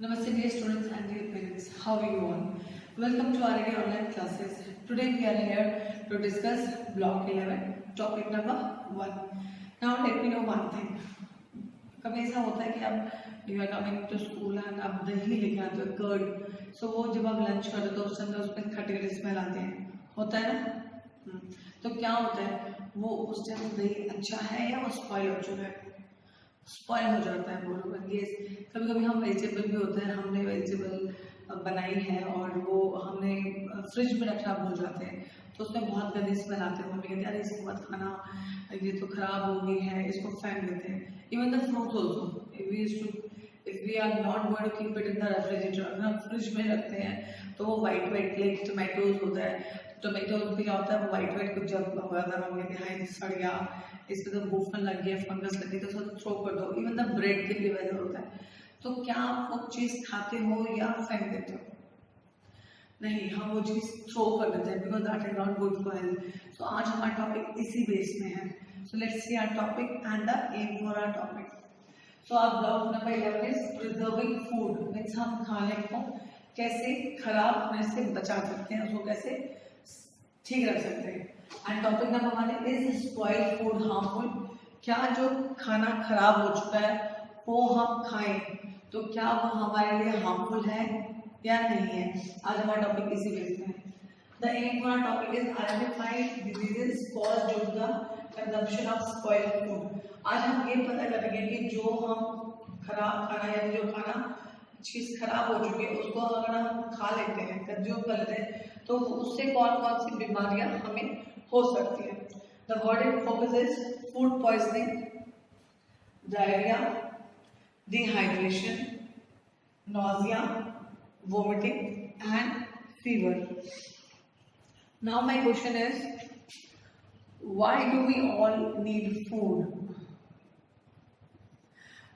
Namaste dear students and dear parents, how are you all? Welcome to our online classes. Today we are here to discuss block 11, topic number 1. Now let me know one thing. कभी ऐसा होता है कि आप you are coming to school and आप दही लेके आते हो कर्ड, सो वो जब आप लंच करते हो तो उसके अंदर उसमें खट्टे खट्टे स्मेल आते हैं, होता है ना। तो क्या होता है, वो उस टाइम दही अच्छा है या वो स्पॉइल हो चुका है, स्पॉइल हो जाता है बोलो। यस, कभी कभी हम वेजिटेबल भी होता है, हमने वेजिटेबल बनाई है और वो हमने फ्रिज में रखना भूल जाते हैं तो उसमें बहुत गंदी स्मेल आती है। मम्मी कहती है अरे इसको मत खाना, ये तो खराब हो गई है, इसको फेंक देते हैं। Even the fruits also, if we are not going to keep it in the refrigerator, अगर हम फ्रिज में रखते हैं तो वो वाइट लाइक टोमेटोज होता है, टोमेटोज भी क्या होता है वो वाइट कुछ जब हो जाता है, मम्मी कहती है सड़ गया, इसमें तो बूफन लग गया, फंगस लग गई, तो उसको थ्रो कर दो। इवन द ब्रेड के लिए वैसा होता है। तो क्या आप वो चीज़ खाते हो या फेंक देते हो? नहीं, हम वो चीज़ थ्रो कर देते हैं because that is not good for health. So आज हमारा टॉपिक इसी बेस में है। So let's see our topic and the aim for our topic. So our block number 11 is preserving food, means हम खाने को कैसे खराब होने से बचा सकते हैं, उसको कैसे ठीक रख सकते हैं। And topic number 1 is spoiled food harmful, क्या जो खाना खराब हो चुका है वो हम खाएं तो क्या वो हमारे लिए हार्मफुल है या नहीं है। आज हमारा टॉपिक इसी बेस में है। The aim for our topic is identified diseases caused due to the consumption of spoiled food. आज हम ये पता करेंगे कि जो हम खराब खाना या जो खाना चीज खराब हो चुकी है उसको अगर हम खा लेते हैं, कंज्यूम कर लेते हैं, तो उससे कौन कौन सी बीमारियां हमें हो सकती है। The word in focus is food poisoning, diarrhoea, dehydration, nausea, vomiting and fever. Now my question is, why do we all need food?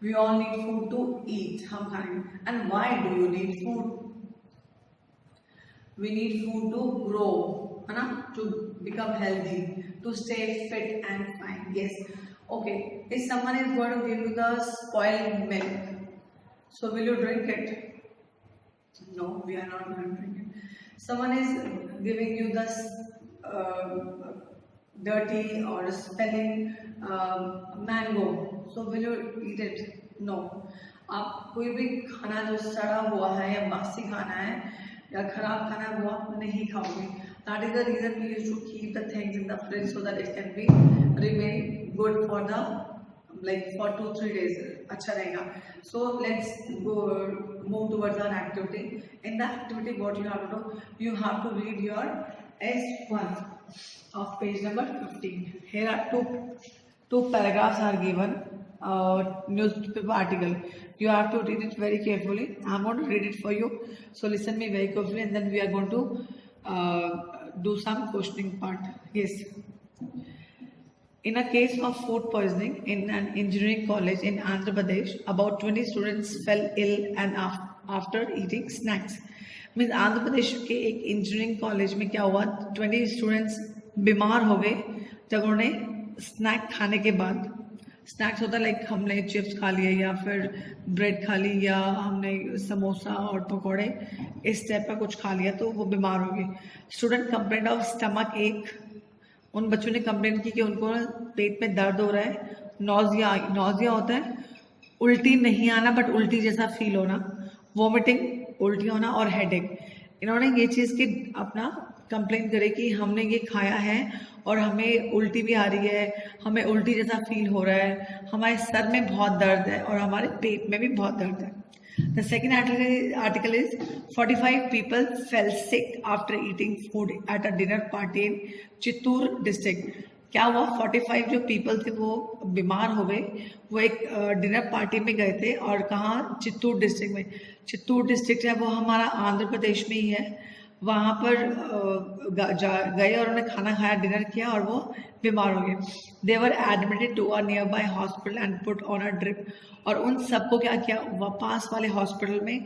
We all need food to eat, हम खाएंगे। And why do you need food? We need food to grow, है ना, to become healthy, to stay fit and fine. Yes. Okay. If someone is going to give you the spoiled milk, so will you drink it? No, we are not going to drink it. Someone is giving you this dirty or smelling mango, so will you eat it? No. आप कोई भी खाना जो सड़ा हुआ है या बासी खाना है या खराब खाना है वो आप नहीं खाओगे। That is the reason we used to keep the things in the fridge so that it can be remain good for the like for 2-3 days, अच्छा रहेगा। So let's go move towards our activity. In the activity, what you have to do, you have to read your S1 of page number 15. Here are two paragraphs are given. Newspaper article. You have to read it very carefully. I'm going to read it for you. So listen me very carefully, and then we are going to do some questioning part. Yes. In a case of food poisoning in an engineering college in Andhra Pradesh, about 20 students fell ill and after eating snacks. Means Andhra Pradesh के एक engineering college में क्या हुआ, 20 students बीमार हो गए जब उन्होंने स्नैक खाने के बाद, स्नैक्स होता है लाइक हमने चिप्स खा लिए या फिर ब्रेड खा ली या हमने समोसा और पकौड़े इस टाइप का कुछ खा लिया तो वो बीमार हो गए। स्टूडेंट कंप्लेंट ऑफ स्टमक एक, उन बच्चों ने कंप्लेंट की कि उनको पेट में दर्द हो रहा है, नॉजिया होता है, उल्टी नहीं आना बट उल्टी जैसा फील होना, वोमिटिंग उल्टी होना और हेडेक। इन्होंने ये चीज़ की अपना कंप्लेंट करे कि हमने ये खाया है और हमें उल्टी भी आ रही है, हमें उल्टी जैसा फील हो रहा है, हमारे सर में बहुत दर्द है और हमारे पेट में भी बहुत दर्द है। The second article is 45 people fell sick after eating food at a dinner party in Chittoor district. क्या हुआ, 45 जो पीपल थे वो बीमार हो गए, वो एक डिनर पार्टी में गए थे और कहाँ, चित्तूर डिस्ट्रिक्ट में। चित्तूर डिस्ट्रिक्ट है वो हमारा आंध्र प्रदेश में ही है। वहाँ पर गए और उन्होंने खाना खाया, डिनर किया और वो बीमार हो गए। They were admitted to a nearby hospital and put on a drip, और उन सबको क्या किया, पास वाले हॉस्पिटल में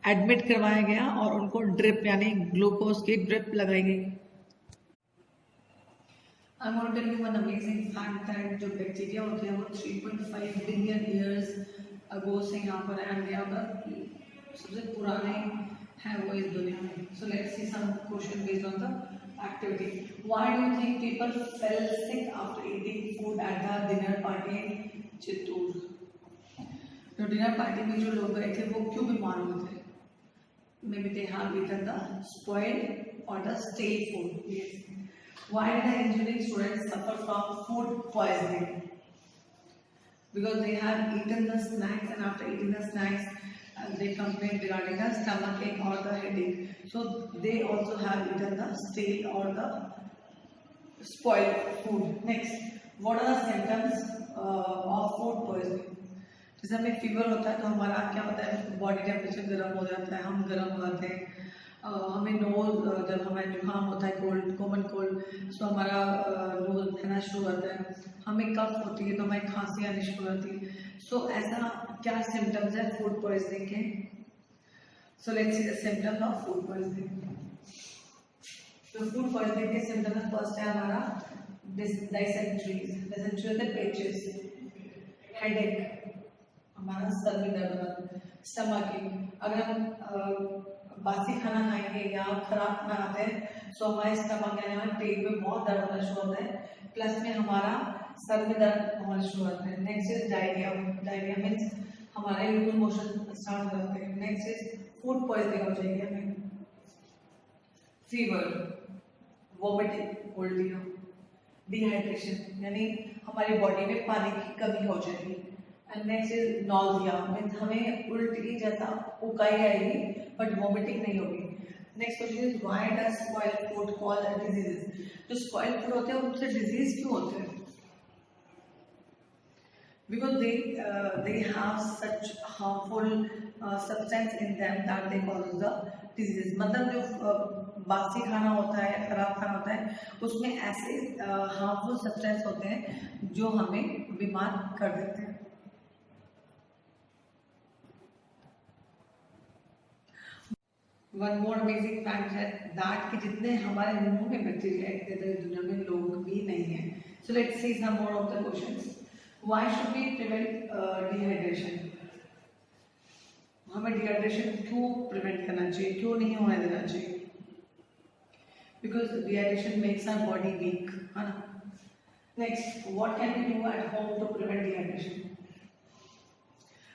एडमिट करवाया गया और उनको ड्रिप यानी ग्लूकोज की ड्रिप लगाई गई। I'm going to tell you one amazing fact that जो बैक्टीरिया होते हैं वो 3.5 बिलियन ईयर्स अगो से यहाँ पर एंड यहाँ पर सबसे पुराने हैं वो इस दुनिया में. So let's see some question based on the activity. Why do you think people fell sick after eating food at the dinner party in Chittoor? तो डिनर पार्टी में जो लोग गए थे वो क्यों बीमार हुए थे? Maybe they have eaten the spoiled or the stale food. Yes. Why did the engineering students suffer from food poisoning? Because they have eaten the snacks, and after eating the snacks they complained regarding the stomach ache or the headache. So they also have eaten the stale or the spoiled food. Next, what are the symptoms of food poisoning? जैसे हमें fever होता है तो हमारा क्या होता है, body temperature गर्म हो जाता है, हम गर्म हो जाते हैं. हमें नोज, जब हमें जुकाम होता है, कोल्ड, कॉमन कोल्ड, तो हमारा नोज बहना शुरू होता है. हमें कफ होती है तो हमें खांसी आनी शुरू होती है. सो ऐसा क्या सिम्टम्स है फूड पॉइजनिंग के? सो let's see the symptoms of food poisoning. तो फूड पॉइजनिंग के सिम्टम्स फर्स्ट है हमारा डिसेंट्री. डिसेंट्री होता है पेचेस, हेडेक, हमारा सर में दर्द, स्टमक एक. अगर हम बासी खाना खाएंगे या खराब खाना खाते हैं तो हमारे स्टमक यानी हमारे पेट में बहुत दर्द होना शुरू होता है, प्लस में हमारा सर में दर्द होना शुरू होता है. Next is diarrhoea. Diarrhoea means हमारे लूज मोशन स्टार्ट हो जाते हैं. नेक्स्ट इज फूड पॉइजनिंग हो जाएगी हमें. फीवर, वोमिटिंग, उल्टी, डिहाइड्रेशन यानी हमारी बॉडी में पानी की कमी हो जाएगी. And next is nausea means हमें उल्टी जैसा उकाई आएगी बट वॉमिटिंग नहीं होगी. Next question is why does spoiled food cause diseases. जो स्पॉइल्ड फूड होते हैं उनसे डिजीज क्यों होते हैं? Because they have such harmful substance in them that they cause the disease. मतलब जो बासी खाना होता है, खराब खाना होता है, उसमें ऐसे हार्मफुल सब्सटेंस होते हैं जो हमें बीमार कर देते हैं. वन मोर अमेजिंग फैक्ट है दैट कि जितने हमारे मुंह में बैक्टीरिया इतने दुनिया में लोग भी नहीं है. So let's see some more of the questions. Why should we prevent dehydration? हमें डिहाइड्रेशन क्यों प्रिवेंट करना चाहिए, क्यों नहीं होने देना चाहिए? Because dehydration makes our body weak, है ना. Next, what can we do at home to prevent dehydration?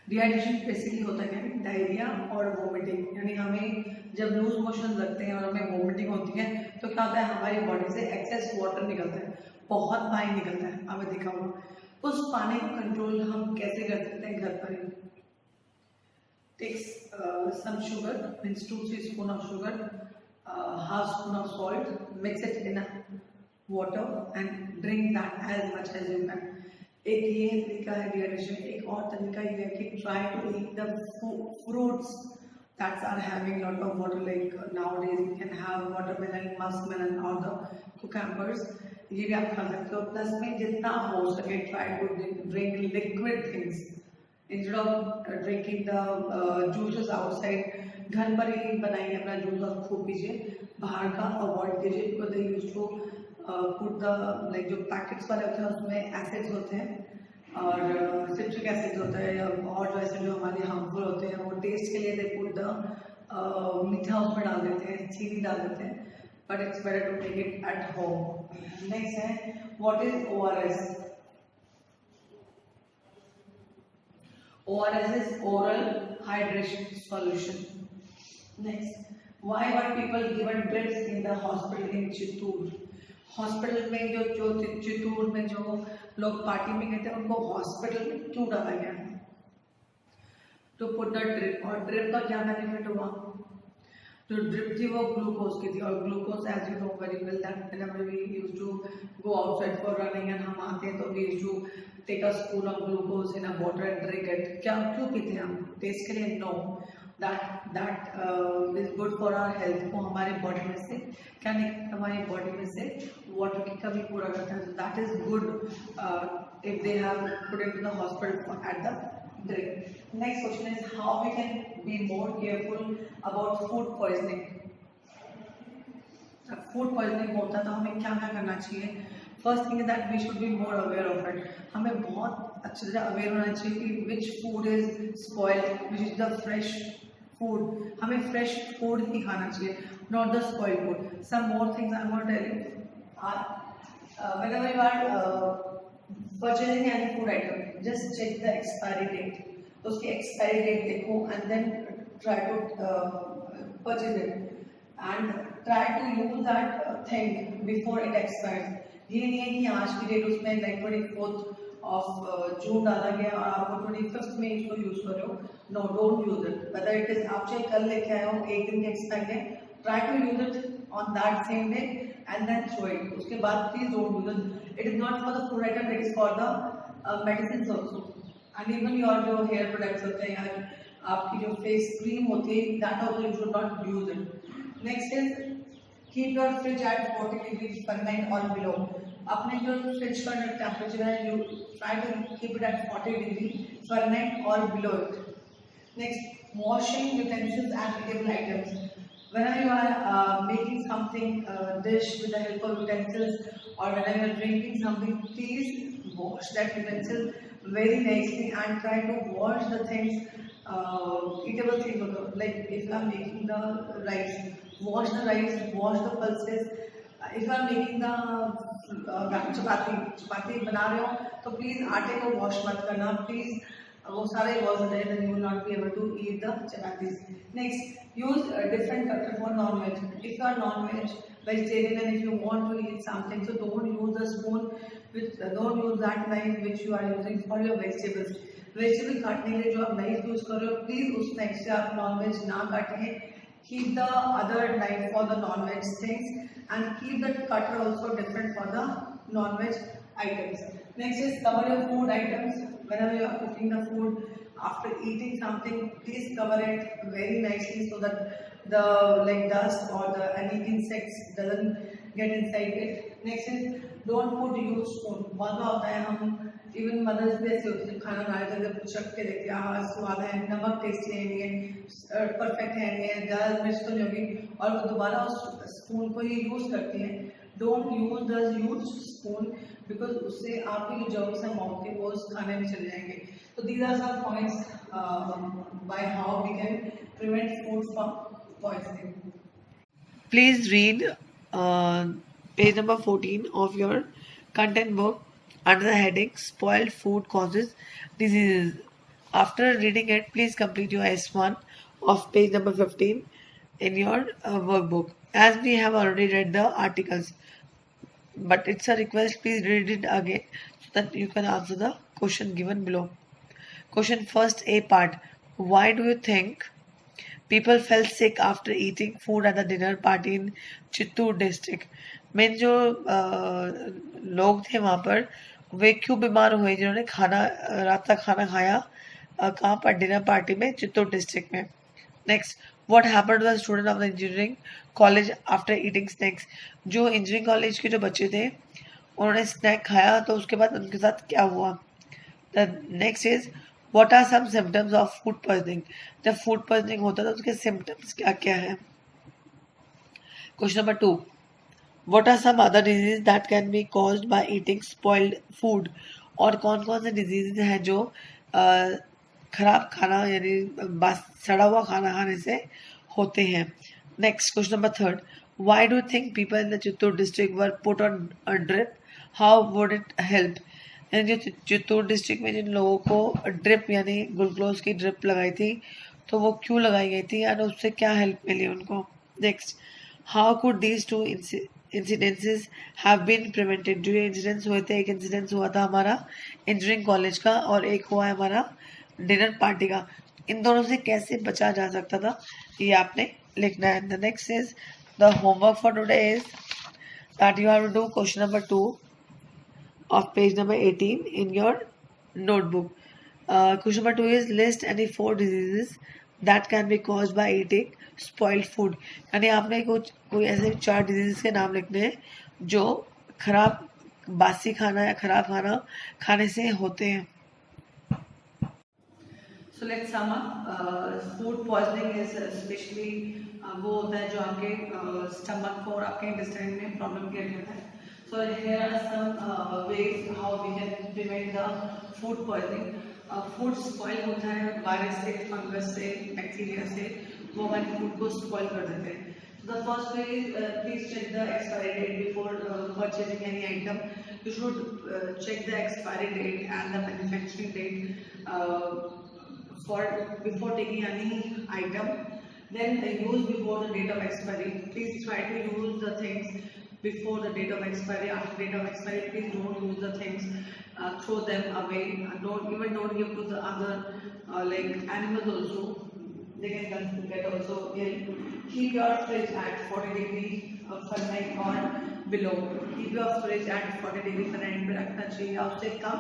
Dehydration basically होता है क्या? डायरिया और वोमिटिंग. यानी हमें जब लूज मोशन लगते हैं और हमें वोमिटिंग होती है तो क्या होता है, हमारी बॉडी से एक्सेस वाटर निकलता है, बहुत पानी निकलता है, आपने देखा होगा. उस पानी को कंट्रोल हम कैसे कर सकते हैं घर पर ही? Takes some sugar means 2-3 spoon of sugar, half spoon of salt, mix it in water and drink that as much as you can. एक ये तरीका है डिहाइड्रेशन. एक और तरीका ये है कि try to eat the fruits that are having lot of water, like nowadays you can have watermelon, muskmelon or the cucumbers. ये भी आप खा सकते हो. प्लस में जितना हो सके try to drink liquid things instead of drinking the juices outside. घर पर ही बनाइए अपना जूस और खूब पीजिए, बाहर का अवॉइड कीजिए. because they used to put the like जो पैकेट्स वाले होते हैं उसमें एसिड्स होते हैं और सिट्रिक एसिड होता है और जो एसिड जो हमारे हार्मफुल होते हैं वो टेस्ट के लिए दे पुट द मीठा उसमें डाल देते हैं, चीनी डाल देते हैं, but it's better to take it at home. Next है what is ORS. ORS is oral hydration solution. Next, why were people given drips in the hospital in Chittoor. Hospital में जो चित्तूर में जो लोग पार्टी में गए थे उनको हॉस्पिटल में क्यों डाला गया? To put the drip. और ड्रिप का क्या बेनिफिट हुआ? जो ड्रिप थी वो ग्लूकोज की थी और glucose as you know very well that whenever we used to go outside for running and हम आते हैं तो we used to take a spoon of glucose in a water and drink it. क्या क्यों पीते हम? टेस्ट के लिए? नो. that is good for our health. को हमारे बॉडी में से क्या निकलता, हमारी बॉडी में से वाटर की कमी पूरा करता है. That is good if they have put into the hospital at the drink. Next question is how we can be more careful about food poisoning. जब फूड पॉइजनिंग होता है तो हमें क्या क्या करना चाहिए? First thing is that we should be more aware of it. हमें बहुत अच्छी तरह अवेयर होना चाहिए कि which food is spoiled, which is the fresh food. हमें फ्रेश फूड ही खाना चाहिए, not the spoiled food. Some more things I want to tell you are whenever you are purchasing any food item, just check the expiry date. तो उसकी expiry date देखो and then try to purchase it and try to use that thing before it expires. ये नहीं है कि आज की date उसमें like 24th of जून डाला गया और आप 25th में इसको यूज कर रहे हो. No, don't use it. Whether it is आप चाहे कल लेके आए हो, एक दिन के एक्सपायर है, try to use it on that same day and then throw it. उसके बाद please don't use it. It is not for the food item, it is for the medicines also. And even your जो hair products होते हैं या आपकी जो face cream होती है, that also you should not use it. Next is keep your fridge at 40 degrees Fahrenheit or below. अपने जो फ्रिज का जो टेम्परेचर है, you try to keep it at 40 degrees Fahrenheit or below it. Next, washing utensils and eatable items. Whenever you are making something dish with the help of utensils or whenever you are drinking something, please wash that utensil very nicely and try to wash the things, eatable things. Like if you are making the rice, wash the rice, wash the pulses. If you are making the chapati बना रहे हो तो please आटे को wash मत करना, please वो सारे वॉश हो जाए, then you will not be able to eat the chapatis. Next, use a different cutter for non-veg. If you are non-veg vegetarian and if you want to eat something, so don't use the spoon don't use that knife which you are using for your vegetables. Vegetable काटने के लिए जो आप knife use कर रहे हो, please उस knife से आप नॉन-वेज ना काटिए. Keep the other knife for the non-veg things and keep the cutter also different for the non-veg items. Next is cover your food items. Whenever you are cooking the food, after eating something, please cover it very nicely so that the like dust or the any insects doesn't get inside it. Next is don't put huge spoon. बहुत बार होता है हम even mother's भी ऐसे होती है, खाना बनाने के लिए चख के देखते हैं, हाँ स्वाद है, नमक टेस्ट नहीं है, परफेक्ट है नहीं है, ज़्यादा मिर्च तो नहीं होगी, और वो दोबारा उस स्पून को ही यूज़ करती हैं. Don't use the use spoon because उससे आपके जो जर्म्स हैं माउथ के वो उस खाने में चले जाएंगे. तो these are some points by how we can prevent food from poisoning. Please read page number 14 of your content book under the heading Spoiled Food Causes Diseases. After reading it, please complete your S1 of page number 15 in your workbook. As we have already read the articles, but it's a request, please read it again so that you can answer the question given below. Question first, A part. Why do you think people fell sick after eating food at the dinner party in Chittoor district? Main जो लोग थे वहाँ पर वे क्यों बीमार हुए जिन्होंने खाना रात का खाना खाया कहाँ पर, डिनर पार्टी में, चित्तौड़ डिस्ट्रिक्ट में. Next, what happened to the student of the engineering college after eating snacks? जो इंजीनियरिंग कॉलेज के जो बच्चे थे उन्होंने स्नैक खाया तो उसके बाद उनके साथ क्या हुआ. The next is what are some symptoms of food poisoning? जब फूड पॉइजनिंग होता है तो उसके सिम्टम्स क्या क्या है. Question number 2, what are some other diseases that can be caused by eating spoiled food? और कौन कौन से डिजीज हैं जो खराब खाना यानी सड़ा हुआ खाना खाने से होते हैं. Next, question number 3, why do you think people in the Chittor district were put on a drip? How would it help? यानी जो चित्तौड़ डिस्ट्रिक्ट में जिन लोगों को ड्रिप यानी ग्लूकोज की ड्रिप लगाई थी तो वो क्यों लगाई गई थी और उससे क्या हेल्प मिली उनको. Next, how could these two incidences have been prevented? जो इंसिडेंट्स हुए थे, एक इंसिडेंस हुआ था हमारा इंजीनियरिंग कॉलेज का और एक हुआ है हमारा डिनर पार्टी का, इन दोनों से कैसे बचा जा सकता था ये आपने लिखना है. The next is the homework for today is that you have to do question number 2 of page number 18 in your notebook. Question number 2 is list any 4 diseases that can be caused by eating spoiled food. यानी आपने कोई ऐसे 4 disease के नाम लिखने हैं जो खराब बासी खाना या खराब खाना खाने से होते हैं. So let's sum up. Food poisoning is especially वो होता है जो आपके स्टमक को और आपके इंटेस्टाइन में प्रॉब्लम क्रिएट करता है. So here are some ways how we can prevent the food poisoning. Food spoil होता है वायरस से, फंगस से, बैक्टीरिया से, वो हमारे फूड को स्पॉइल कर देते हैं. The first way is please check the expiry date before purchasing any item. You should check the expiry date and the manufacturing date for before taking any item. Then use before the date of expiry. Please try to use the things before the date of expiry. After date of expiry, please don't use the things. Throw them away. Don't give to the other like animals also. They can get also ill. Keep your fridge at 40 degree Fahrenheit or below. Keep your fridge at 40 degree Fahrenheit पे रखना चाहिए उससे कम.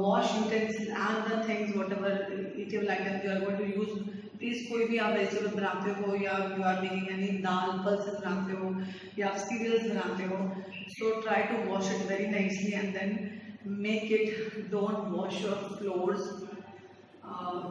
Wash utensils and the things whatever eatable items you are going to use. Please कोई भी आप vegetable बनाते हो या you are making any dal pulses बनाते हो या आप cereals बनाते हो, so try to wash it very nicely and then make it. Don't wash your floors.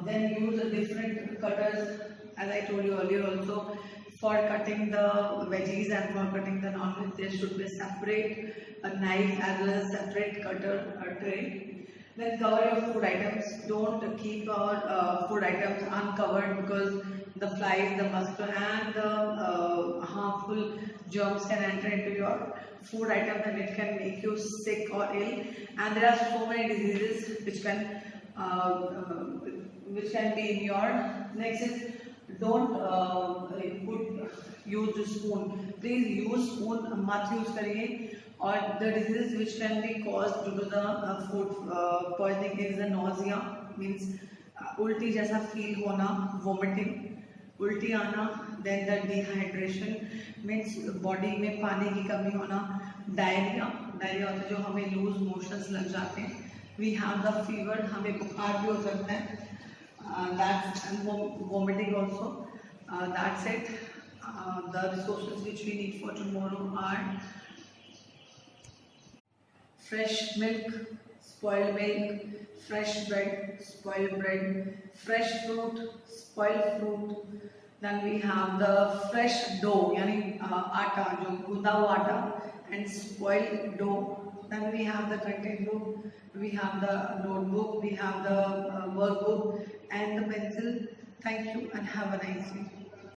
Then use a different cutters, as I told you earlier also. For cutting the veggies and for cutting the non-veg, there should be a separate knife as well as a separate cutter tray. Then cover your food items. Don't keep your food items uncovered because the flies, the mosquito and the harmful germs can enter into your food items and it can make you sick or ill. And there are so many diseases which can be in your. Next is don't use the spoon. Please use spoon, मत use करिए. और the diseases which can be caused due to the food poisoning is the nausea, means उल्टी जैसा feel होना, vomiting, उल्टी आना. Then the dehydration means body में पानी की कमी होना. Diarrhea होता है जो हमें loose motions लग जाते हैं. We have the fever, हमें बुखार भी हो सकता है. That's and vomiting also. That's it. The resources which we need for tomorrow are fresh milk, spoiled milk, fresh bread, spoiled bread, fresh fruit, spoiled fruit. Then we have the fresh dough, यानी आटा जो गूंदा हुआ आटा, and spoiled dough. Then we have the content book, we have the notebook, we have the workbook and the pencil. Thank you and have a nice day.